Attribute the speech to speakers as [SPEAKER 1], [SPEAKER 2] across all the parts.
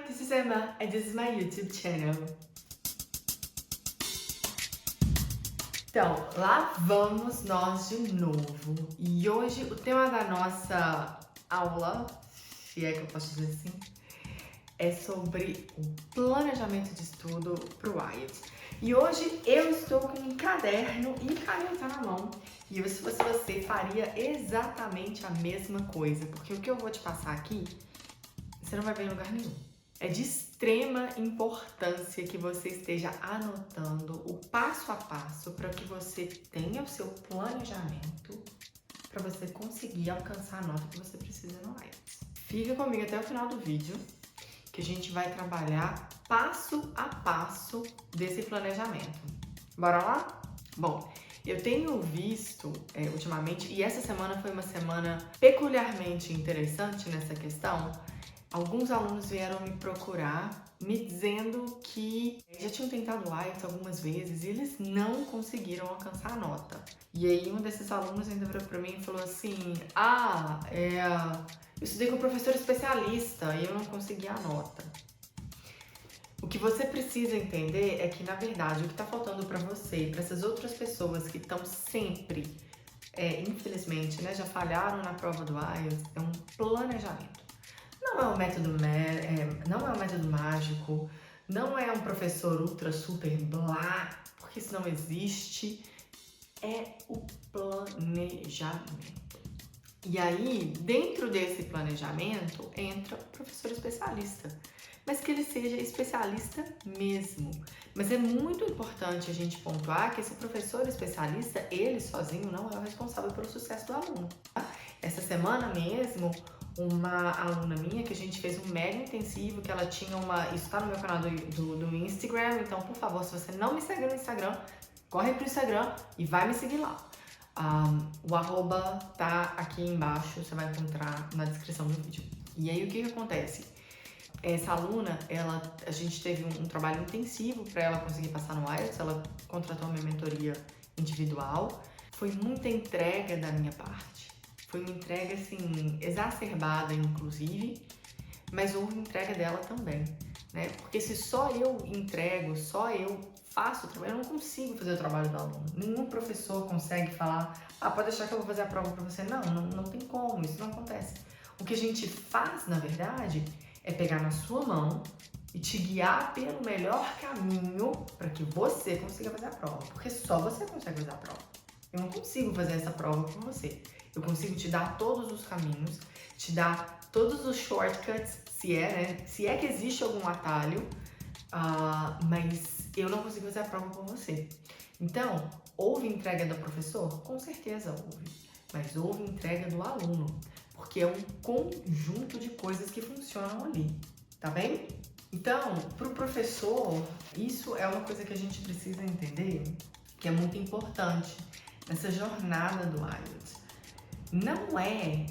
[SPEAKER 1] this is Emma and this is my YouTube channel. Então, lá vamos nós de novo. E hoje o tema da nossa aula, se é que eu posso dizer assim, é sobre o planejamento de estudo para o IELTS. E hoje eu estou com um caderno e caneta na mão. E se fosse você, faria exatamente a mesma coisa. Porque o que eu vou te passar aqui, você não vai ver em lugar nenhum. É de extrema importância que você esteja anotando o passo a passo para que você tenha o seu planejamento para você conseguir alcançar a nota que você precisa no IELTS. Fica comigo até o final do vídeo, que a gente vai trabalhar passo a passo desse planejamento. Bora lá? Bom, eu tenho visto ultimamente, e essa semana foi uma semana peculiarmente interessante nessa questão. Alguns alunos vieram me procurar, me dizendo que já tinham tentado o IELTS algumas vezes e eles não conseguiram alcançar a nota. E aí um desses alunos ainda virou pra mim e falou assim, eu estudei com um professor especialista e eu não consegui a nota. O que você precisa entender é que, na verdade, o que está faltando para você e para essas outras pessoas que estão sempre, infelizmente, já falharam na prova do IELTS, é um planejamento. Não é um método, não é um método mágico, não é um professor ultra super blá, porque isso não existe. É o planejamento. E aí, dentro desse planejamento, entra o professor especialista. Mas que ele seja especialista mesmo. Mas é muito importante a gente pontuar que esse professor especialista, ele sozinho não é o responsável pelo sucesso do aluno. Essa semana mesmo, uma aluna minha, que a gente fez um mega intensivo, que ela tinha isso está no meu canal do Instagram, então, por favor, se você não me segue no Instagram, corre pro Instagram e vai me seguir lá. O arroba tá aqui embaixo, você vai encontrar na descrição do vídeo. E aí, o que acontece? Essa aluna, a gente teve um trabalho intensivo para ela conseguir passar no IELTS, ela contratou uma mentoria individual, foi muita entrega da minha parte. Foi uma entrega, assim, exacerbada, inclusive, mas houve entrega dela também, né? Porque se só eu entrego, só eu faço o trabalho, eu não consigo fazer o trabalho do aluno. Nenhum professor consegue falar, pode deixar que eu vou fazer a prova para você. Não tem como, isso não acontece. O que a gente faz, na verdade, é pegar na sua mão e te guiar pelo melhor caminho para que você consiga fazer a prova. Porque só você consegue fazer a prova. Eu não consigo fazer essa prova por você. Eu consigo te dar todos os caminhos, te dar todos os shortcuts, se é que existe algum atalho, mas eu não consigo fazer a prova por você. Então, houve entrega do professor? Com certeza houve, mas houve entrega do aluno, porque é um conjunto de coisas que funcionam ali, tá bem? Então, para o professor, isso é uma coisa que a gente precisa entender, que é muito importante nessa jornada do IELTS. Não é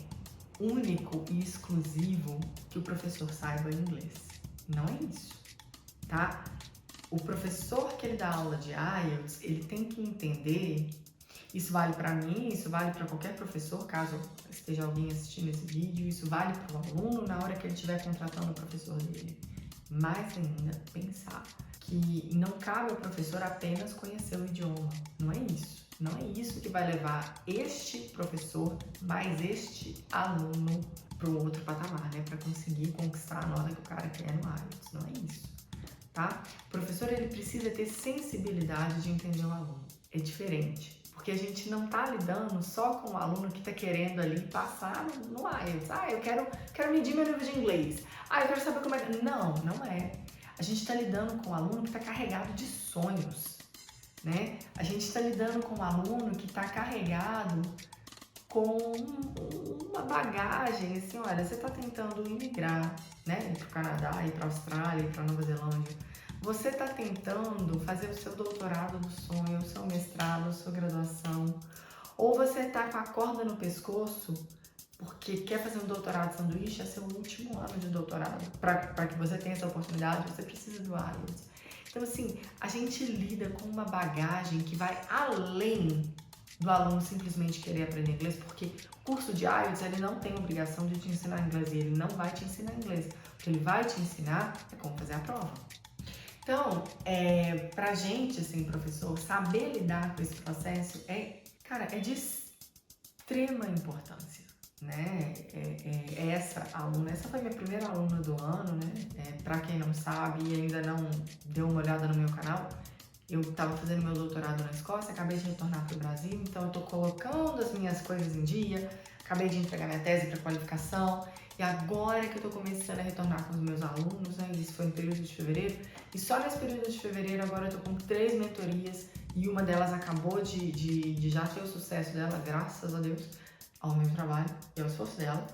[SPEAKER 1] único e exclusivo que o professor saiba inglês. Não é isso, tá? O professor que ele dá aula de IELTS, ele tem que entender, isso vale para mim, isso vale para qualquer professor, caso esteja alguém assistindo esse vídeo, isso vale para o aluno na hora que ele estiver contratando o professor dele. Mais ainda, pensar que não cabe ao professor apenas conhecer o idioma, não é isso. Não é isso que vai levar este professor mais este aluno para o outro patamar, né? Para conseguir conquistar a nota que o cara quer no IELTS. Não é isso, tá? O professor, ele precisa ter sensibilidade de entender o aluno. É diferente, porque a gente não tá lidando só com o aluno que tá querendo ali passar no IELTS. Eu quero medir meu nível de inglês. Eu quero saber como é... Não é. A gente tá lidando com um aluno que tá carregado de sonhos, né? A gente está lidando com um aluno que está carregado com uma bagagem, assim, olha, você está tentando imigrar, né? Ir para o Canadá, ir para a Austrália, ir para Nova Zelândia. Você está tentando fazer o seu doutorado do sonho, o seu mestrado, a sua graduação. Ou você está com a corda no pescoço porque quer fazer um doutorado sanduíche, é seu último ano de doutorado. Para que você tenha essa oportunidade, você precisa do IELTS. Então, assim, a gente lida com uma bagagem que vai além do aluno simplesmente querer aprender inglês, porque o curso de IELTS, ele não tem obrigação de te ensinar inglês, e ele não vai te ensinar inglês. O que ele vai te ensinar é como fazer a prova. Então, pra gente, assim, professor, saber lidar com esse processo cara, é de extrema importância, né? Essa aluna, essa foi minha primeira aluna do ano, né? Pra quem não sabe e ainda não deu uma olhada no meu canal, eu estava fazendo meu doutorado na Escócia, acabei de retornar para o Brasil, então eu estou colocando as minhas coisas em dia, acabei de entregar minha tese para qualificação, e agora que eu estou começando a retornar com os meus alunos, né? Isso foi no período de fevereiro, e só nesse período de fevereiro agora eu estou com 3 mentorias, e uma delas acabou de já ter o sucesso dela, graças a Deus, ao meu trabalho e ao esforço dela.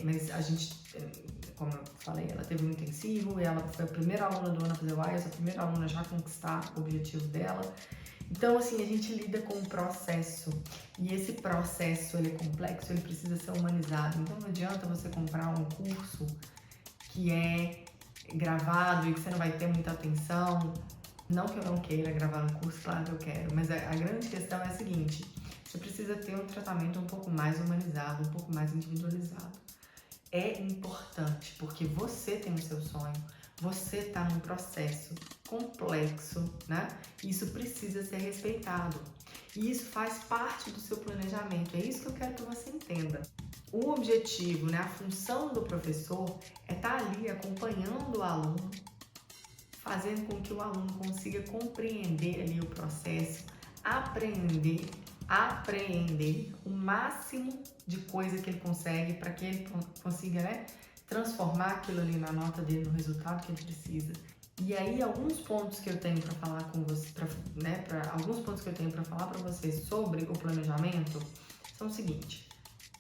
[SPEAKER 1] Mas a gente, como eu falei, ela teve um intensivo, e ela foi a primeira aluna do ano a fazer o IELTS, a primeira aluna a já conquistar o objetivo dela. Então, assim, a gente lida com um processo, e esse processo, ele é complexo, ele precisa ser humanizado. Então, não adianta você comprar um curso que é gravado e que você não vai ter muita atenção. Não que eu não queira gravar um curso, claro que eu quero, mas a grande questão é a seguinte: você precisa ter um tratamento um pouco mais humanizado, um pouco mais individualizado. É importante, porque você tem o seu sonho, você está num processo complexo, né? Isso precisa ser respeitado. E isso faz parte do seu planejamento. É isso que eu quero que você entenda. O objetivo, né, a função do professor é estar ali acompanhando o aluno, fazendo com que o aluno consiga compreender ali o processo, apreender o máximo de coisa que ele consegue para que ele consiga, né, transformar aquilo ali na nota dele, no resultado que ele precisa. E aí, alguns pontos que eu tenho para falar com você, alguns pontos que eu tenho para falar para vocês sobre o planejamento são o seguinte: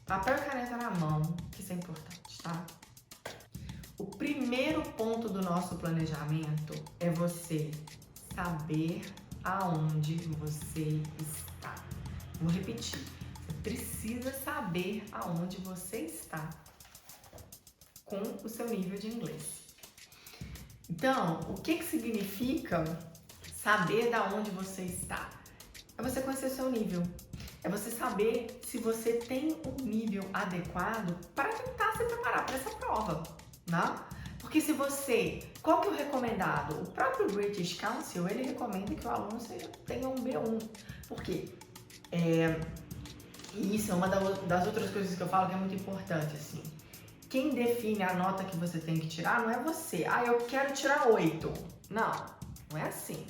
[SPEAKER 1] papel e caneta na mão, que isso é importante, tá? O primeiro ponto do nosso planejamento é você saber aonde você está. Vou repetir. Você precisa saber aonde você está com o seu nível de inglês. Então, o que significa saber da onde você está? É você conhecer o seu nível. É você saber se você tem um nível adequado para tentar se preparar para essa prova, né? Porque se você... Qual que é o recomendado? O próprio British Council, ele recomenda que o aluno tenha um B1. Por quê? E isso é uma das outras coisas que eu falo que é muito importante, assim. Quem define a nota que você tem que tirar não é você. Ah, eu quero tirar 8. Não, não é assim.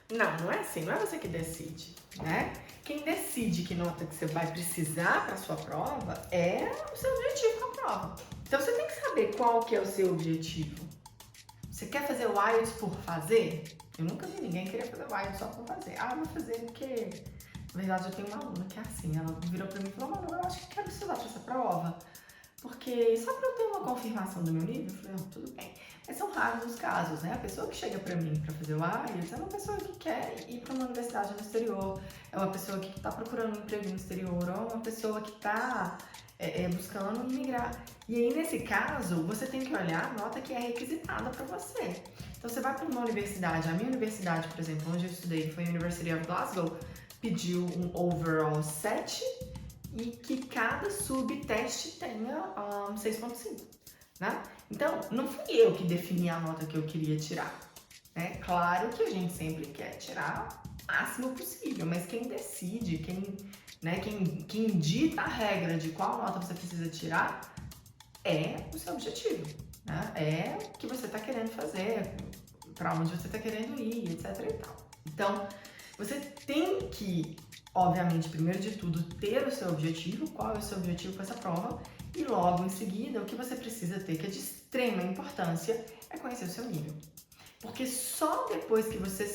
[SPEAKER 1] Não é assim. Não é você que decide, né? Quem decide que nota que você vai precisar para sua prova é o seu objetivo com a prova. Então, você tem que saber qual que é o seu objetivo. Você quer fazer o IELTS por fazer? Eu nunca vi ninguém querer fazer o IELTS só por fazer. Ah, vou fazer porque... Na verdade, eu tenho uma aluna que é assim. Ela virou para mim e falou: Manu, eu acho que quero estudar para essa prova. Porque só para eu ter uma confirmação do meu nível, eu falei: tudo bem. Mas são raros os casos, né? A pessoa que chega para mim para fazer o IELTS é uma pessoa que quer ir para uma universidade no exterior, é uma pessoa que está procurando um emprego no exterior, ou é uma pessoa que está buscando imigrar. E aí, nesse caso, você tem que olhar a nota que é requisitada para você. Então, você vai para uma universidade. A minha universidade, por exemplo, onde eu estudei, foi a University of Glasgow, pediu um overall 7 e que cada subteste tenha 6.5, né? Então, não fui eu que defini a nota que eu queria tirar, né? Claro que a gente sempre quer tirar o máximo possível, mas quem decide, quem dita a regra de qual nota você precisa tirar é o seu objetivo, né? É o que você está querendo fazer, para onde você está querendo ir, etc e tal. Então, você tem que, obviamente, primeiro de tudo, ter o seu objetivo, qual é o seu objetivo com essa prova, e logo em seguida, o que você precisa ter, que é de extrema importância, é conhecer o seu nível. Porque só depois que você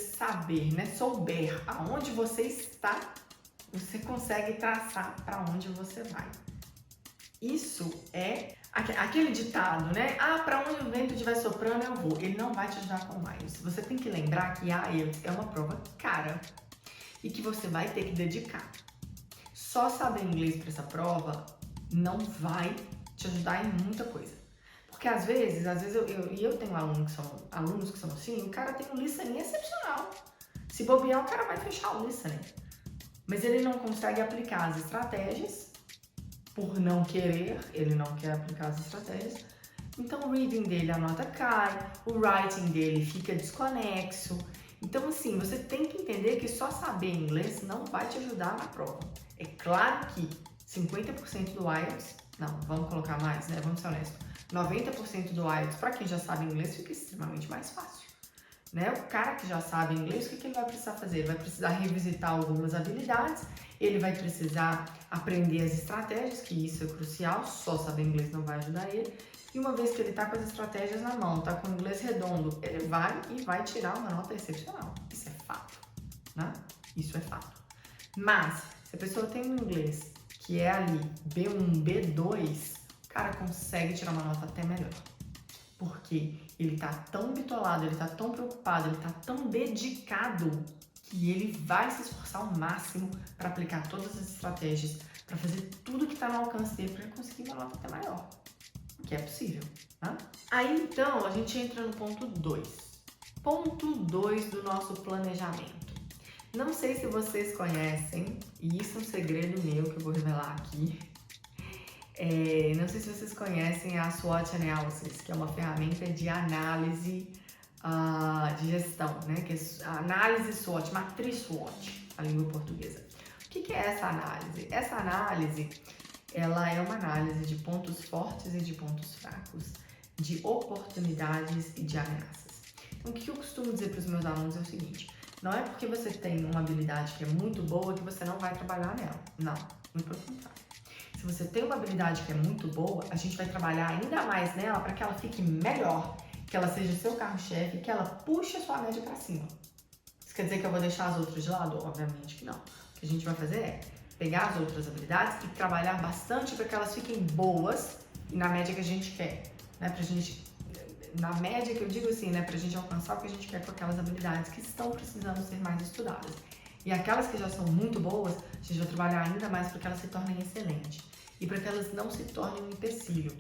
[SPEAKER 1] souber aonde você está, você consegue traçar para onde você vai. Isso é aquele ditado, né? Ah, para onde o vento estiver soprando eu vou. Ele não vai te ajudar com o IELTS. Você tem que lembrar que a IELTS é uma prova cara e que você vai ter que dedicar. Só saber inglês para essa prova não vai te ajudar em muita coisa. Porque às vezes eu tenho alunos que são assim, o cara tem um listening excepcional. Se bobear, o cara vai fechar o listening. mas ele não consegue aplicar as estratégias por não querer, ele não quer aplicar as estratégias. Então o reading dele, a nota cai, o writing dele fica desconexo. Então assim, você tem que entender que só saber inglês não vai te ajudar na prova. É claro que 50% do IELTS, não, vamos colocar mais, né? Vamos ser honestos. 90% do IELTS, para quem já sabe inglês, fica extremamente mais fácil. Né? O cara que já sabe inglês, o que ele vai precisar fazer? Ele vai precisar revisitar algumas habilidades, ele vai precisar aprender as estratégias, que isso é crucial, só saber inglês não vai ajudar ele. E uma vez que ele está com as estratégias na mão, está com o inglês redondo, ele vai tirar uma nota excepcional. Isso é fato, né? Isso é fato. Mas, se a pessoa tem um inglês que é ali B1, B2, o cara consegue tirar uma nota até melhor. Porque ele tá tão bitolado, ele tá tão preocupado, ele tá tão dedicado que ele vai se esforçar ao máximo para aplicar todas as estratégias, para fazer tudo que tá no alcance dele para conseguir uma nota até maior. Que é possível, tá? Aí então a gente entra no ponto 2. Ponto 2 do nosso planejamento. Não sei se vocês conhecem, e isso é um segredo meu que eu vou revelar aqui. Não sei se vocês conhecem a SWOT Analysis, que é uma ferramenta de análise de gestão, né? Que é a análise SWOT, matriz SWOT, a língua portuguesa. O que é essa análise? Essa análise ela é uma análise de pontos fortes e de pontos fracos, de oportunidades e de ameaças. Então, o que eu costumo dizer para os meus alunos é o seguinte: não é porque você tem uma habilidade que é muito boa que você não vai trabalhar nela. Não, muito pelo contrário. Se você tem uma habilidade que é muito boa, a gente vai trabalhar ainda mais nela para que ela fique melhor, que ela seja o seu carro-chefe, que ela puxe a sua média para cima. Isso quer dizer que eu vou deixar as outras de lado? Obviamente que não. O que a gente vai fazer é pegar as outras habilidades e trabalhar bastante para que elas fiquem boas e na média que a gente quer, né? Pra gente, na média que eu digo assim, né? Pra gente alcançar o que a gente quer com aquelas habilidades que estão precisando ser mais estudadas. E aquelas que já são muito boas, a gente vai trabalhar ainda mais para que elas se tornem excelentes e para que elas não se tornem um empecilho.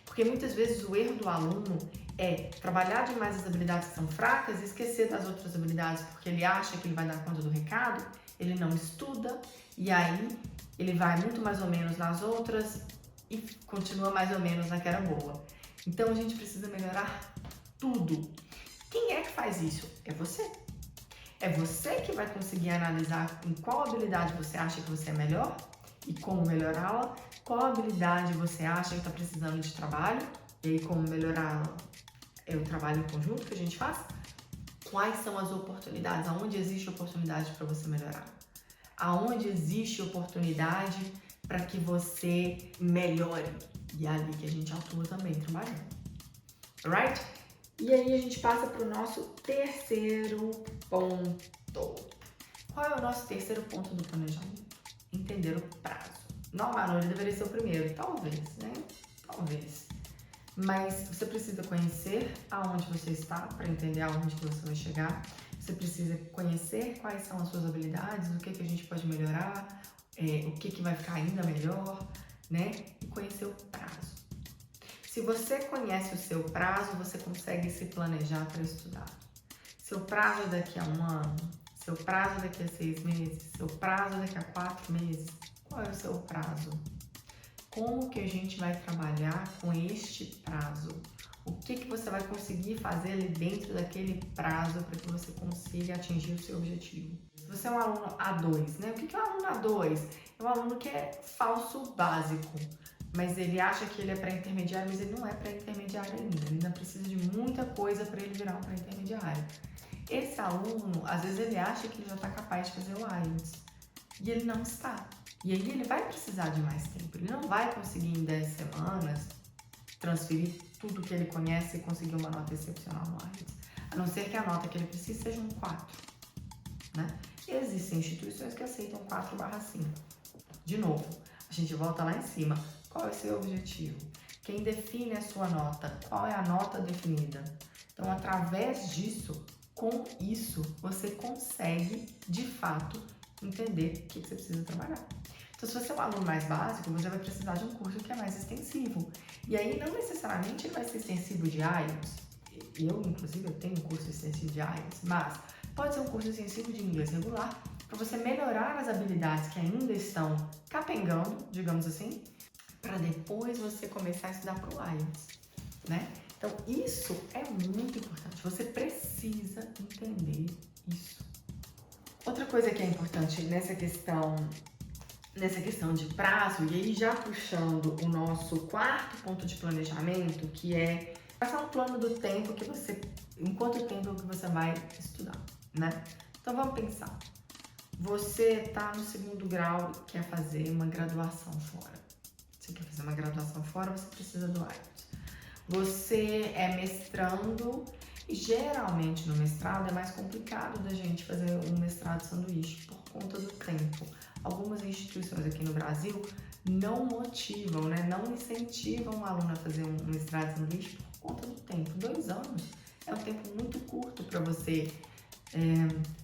[SPEAKER 1] Porque muitas vezes o erro do aluno é trabalhar demais as habilidades que são fracas e esquecer das outras habilidades porque ele acha que ele vai dar conta do recado, ele não estuda e aí ele vai muito mais ou menos nas outras e continua mais ou menos na que era boa. Então a gente precisa melhorar tudo. Quem é que faz isso? É você. É você que vai conseguir analisar em qual habilidade você acha que você é melhor e como melhorá-la, qual habilidade você acha que está precisando de trabalho e aí como melhorá-la é o trabalho em conjunto que a gente faz. Quais são as oportunidades, aonde existe oportunidade para você melhorar, aonde existe oportunidade para que você melhore e é ali que a gente atua também trabalhando, right? E aí a gente passa para o nosso terceiro ponto. Qual é o nosso terceiro ponto do planejamento? Entender o prazo. Não, ele deveria ser o primeiro. Talvez, né? Talvez. Mas você precisa conhecer aonde você está para entender aonde que você vai chegar. Você precisa conhecer quais são as suas habilidades, o que a gente pode melhorar, o que vai ficar ainda melhor, né? E conhecer o prazo. Se você conhece o seu prazo, você consegue se planejar para estudar. Seu prazo é daqui a um ano, seu prazo é daqui a 6 meses, seu prazo é daqui a 4 meses. Qual é o seu prazo? Como que a gente vai trabalhar com este prazo? O que você vai conseguir fazer ali dentro daquele prazo para que você consiga atingir o seu objetivo? Se você é um aluno A2, né? O que é um aluno A2? É um aluno que é falso básico, mas ele acha que ele é pré-intermediário, mas ele não é pré-intermediário ainda. Ele ainda precisa de muita coisa para ele virar um pré-intermediário. Esse aluno, às vezes ele acha que ele já está capaz de fazer o IELTS e ele não está. E aí ele vai precisar de mais tempo. Ele não vai conseguir em 10 semanas transferir tudo que ele conhece e conseguir uma nota excepcional no IELTS. A não ser que a nota que ele precisa seja um 4. Né? Existem instituições que aceitam 4/5. De novo, a gente volta lá em cima. Qual é o seu objetivo? Quem define a sua nota? Qual é a nota definida? Então, através disso, com isso, você consegue, de fato, entender o que você precisa trabalhar. Então, se você é um aluno mais básico, você vai precisar de um curso que é mais extensivo. E aí, não necessariamente ele vai ser extensivo de IELTS. Eu, inclusive, eu tenho um curso extensivo de IELTS, mas pode ser um curso extensivo de inglês regular, para você melhorar as habilidades que ainda estão capengando, digamos assim, para depois você começar a estudar para o IELTS, né? Então, isso é muito importante. Você precisa entender isso. Outra coisa que é importante nessa questão de prazo, e aí já puxando o nosso quarto ponto de planejamento, que é passar um plano do tempo que você, em quanto tempo que você vai estudar, né? Então vamos pensar. Você está no segundo grau e quer fazer uma graduação fora. Você quer fazer uma graduação fora, você precisa do IELTS. Você é mestrando e geralmente no mestrado é mais complicado da gente fazer um mestrado sanduíche por conta do tempo. Algumas instituições aqui no Brasil não motivam, né? Não incentivam o aluno a fazer um mestrado sanduíche por conta do tempo. 2 anos é um tempo muito curto para você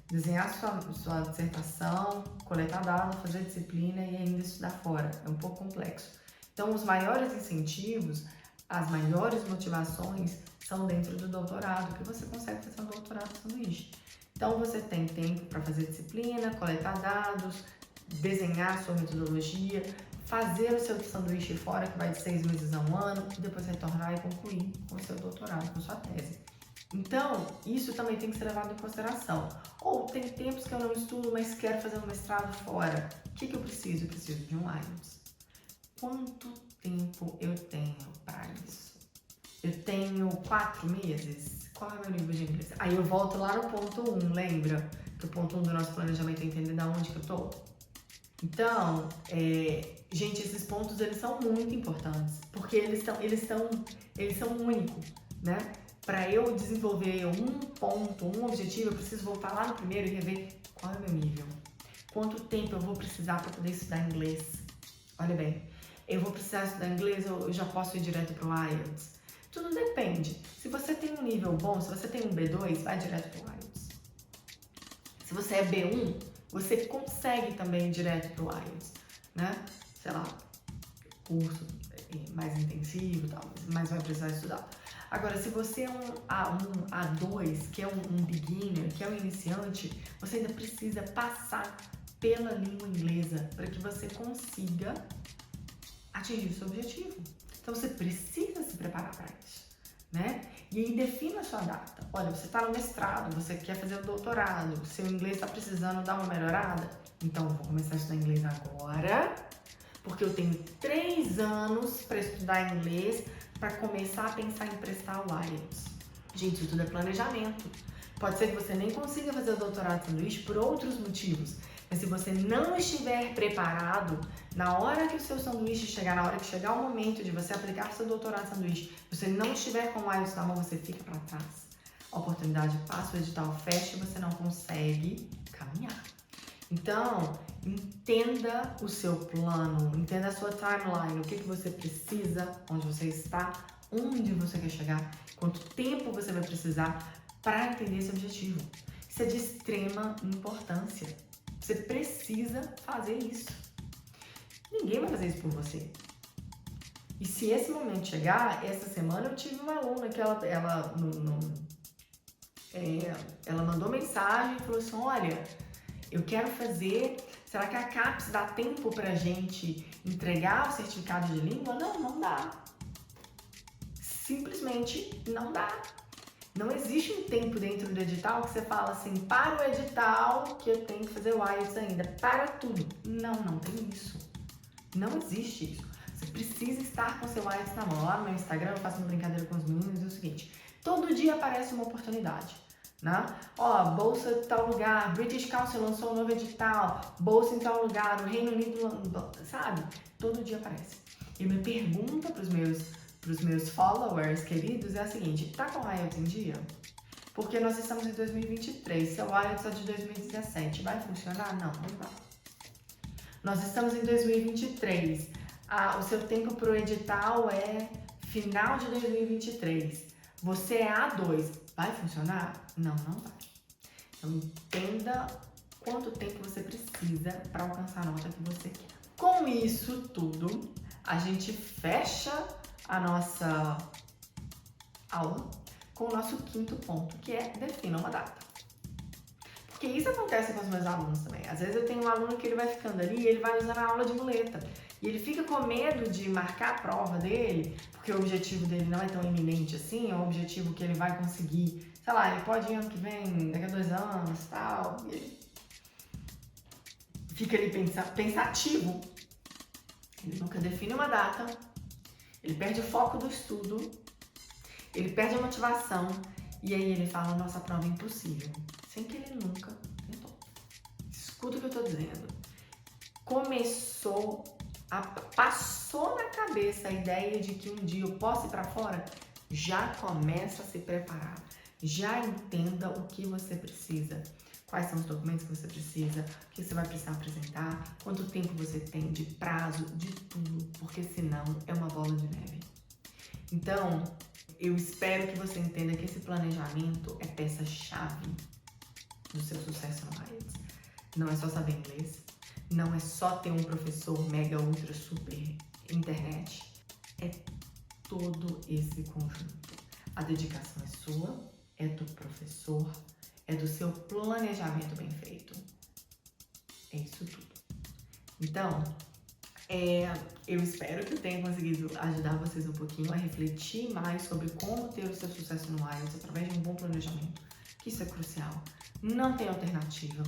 [SPEAKER 1] desenhar sua dissertação, coletar dados, fazer disciplina e ainda estudar fora. É um pouco complexo. Então, os maiores incentivos, as maiores motivações são dentro do doutorado, que você consegue fazer um doutorado sanduíche. Então, você tem tempo para fazer disciplina, coletar dados, desenhar sua metodologia, fazer o seu sanduíche fora, que vai de 6 meses a 1 ano, e depois retornar e concluir com o seu doutorado, com sua tese. Então, isso também tem que ser levado em consideração. Ou tem tempos que eu não estudo, mas quero fazer um mestrado fora. O que eu preciso? Eu preciso de um IELTS. Quanto tempo eu tenho para isso? Eu tenho 4 meses? Qual é o meu nível de inglês? Aí eu volto lá no ponto 1, lembra? Que o ponto 1 do nosso planejamento é entender de onde que eu tô. Então, gente, esses pontos eles são muito importantes, porque eles são únicos, né? Para eu desenvolver um ponto, um objetivo, eu preciso voltar lá no primeiro e rever qual é o meu nível. Quanto tempo eu vou precisar para poder estudar inglês? Olha bem, eu vou precisar estudar inglês ou eu já posso ir direto para o IELTS? Tudo depende. Se você tem um nível bom, se você tem um B2, vai direto para o IELTS. Se você é B1, você consegue também ir direto para o IELTS, né? Sei lá, curso mais intensivo e tal, mas vai precisar estudar. Agora, se você é um A1, A2, que é um beginner, que é um iniciante, você ainda precisa passar pela língua inglesa para que você consiga atingir o seu objetivo. Então, você precisa se preparar para isso, né? E aí, defina a sua data. Olha, você está no mestrado, você quer fazer o doutorado, seu inglês está precisando dar uma melhorada? Então, eu vou começar a estudar inglês agora, porque eu tenho 3 anos para estudar inglês, para começar a pensar em prestar o IELTS. Gente, isso tudo é planejamento. Pode ser que você nem consiga fazer o doutorado sanduíche por outros motivos, mas se você não estiver preparado, na hora que o seu sanduíche chegar, na hora que chegar o momento de você aplicar seu doutorado sanduíche, você não estiver com o IELTS na mão, você fica para trás. A oportunidade passa, o edital fecha e você não consegue caminhar. Então, entenda o seu plano, entenda a sua timeline, o que você precisa, onde você está, onde você quer chegar, quanto tempo você vai precisar para entender esse objetivo. Isso é de extrema importância. Você precisa fazer isso. Ninguém vai fazer isso por você. E se esse momento chegar, essa semana eu tive uma aluna que ela mandou mensagem e falou assim, olha, eu quero fazer, será que a CAPES dá tempo pra gente entregar o certificado de língua? Não, não dá. Simplesmente não dá. Não existe um tempo dentro do edital que você fala assim, para o edital que eu tenho que fazer o IELTS ainda, para tudo. Não, não tem isso. Não existe isso. Você precisa estar com seu IELTS na mão. Lá no meu Instagram eu faço uma brincadeira com os meninos e é o seguinte, todo dia aparece uma oportunidade. Né? Ó, bolsa de tal lugar, British Council lançou um novo edital, bolsa em tal lugar, o Reino Unido, sabe? Todo dia aparece. E minha pergunta pros meus followers queridos é a seguinte, tá com o IELTS em dia? Porque nós estamos em 2023, seu IELTS é de 2017, vai funcionar? Não, não vai. Nós estamos em 2023, o seu tempo pro edital é final de 2023, você é A2, vai funcionar? Não, não vai. Então, entenda quanto tempo você precisa para alcançar a nota que você quer. Com isso tudo, a gente fecha a nossa aula com o nosso quinto ponto, que é defina uma data. Porque isso acontece com os meus alunos também. Às vezes eu tenho um aluno que ele vai ficando ali e ele vai usando a aula de muleta. E ele fica com medo de marcar a prova dele, porque o objetivo dele não é tão iminente assim, é um objetivo que ele vai conseguir, sei lá, ele pode ir ano que vem, daqui a 2 anos e tal. E ele fica ali pensativo. Ele nunca define uma data, ele perde o foco do estudo, ele perde a motivação e aí ele fala, nossa, a prova é impossível. Sem que ele nunca tentou. Escuta o que eu tô dizendo. Passou na cabeça a ideia de que um dia eu posso ir pra fora, já começa a se preparar. Já entenda o que você precisa. Quais são os documentos que você precisa, o que você vai precisar apresentar, quanto tempo você tem de prazo, de tudo, porque senão é uma bola de neve. Então, eu espero que você entenda que esse planejamento é peça-chave do seu sucesso no IELTS. Não é só saber inglês, não é só ter um professor mega, ultra, super internet. É todo esse conjunto. A dedicação é sua, é do professor, é do seu planejamento bem feito. É isso tudo. Então, eu espero que eu tenha conseguido ajudar vocês um pouquinho a refletir mais sobre como ter o seu sucesso no IELTS através de um bom planejamento, que isso é crucial. Não tem alternativa.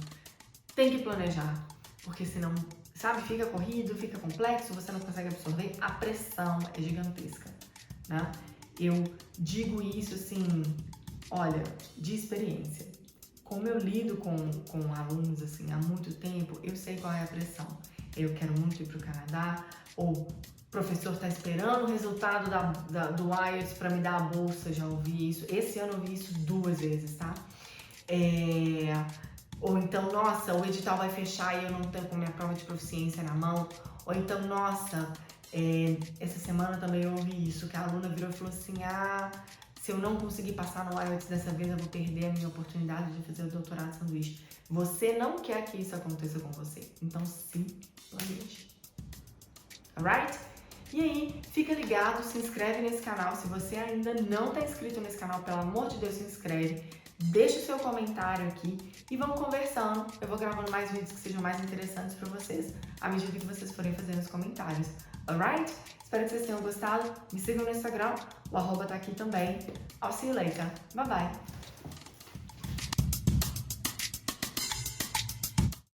[SPEAKER 1] Tem que planejar, porque senão, sabe, fica corrido, fica complexo, você não consegue absorver, a pressão é gigantesca, né? Eu digo isso assim, olha, de experiência. Como eu lido com alunos assim há muito tempo, eu sei qual é a pressão. Eu quero muito ir para o Canadá, ou o professor está esperando o resultado do IELTS para me dar a bolsa, já ouvi isso. Esse ano eu ouvi isso 2 vezes, tá? Ou então, nossa, o edital vai fechar e eu não tenho com minha prova de proficiência na mão. Ou então, nossa, essa semana também eu ouvi isso, que a aluna virou e falou assim, se eu não conseguir passar no IELTS dessa vez, eu vou perder a minha oportunidade de fazer o doutorado de sanduíche. Você não quer que isso aconteça com você, então se planeje. Alright? E aí, fica ligado, se inscreve nesse canal. Se você ainda não está inscrito nesse canal, pelo amor de Deus, se inscreve. Deixa o seu comentário aqui e vamos conversando. Eu vou gravando mais vídeos que sejam mais interessantes para vocês, à medida que vocês forem fazendo os comentários. Alright? Espero que vocês tenham gostado. Me sigam no Instagram, o @ tá aqui também. I'll see you later. Bye bye.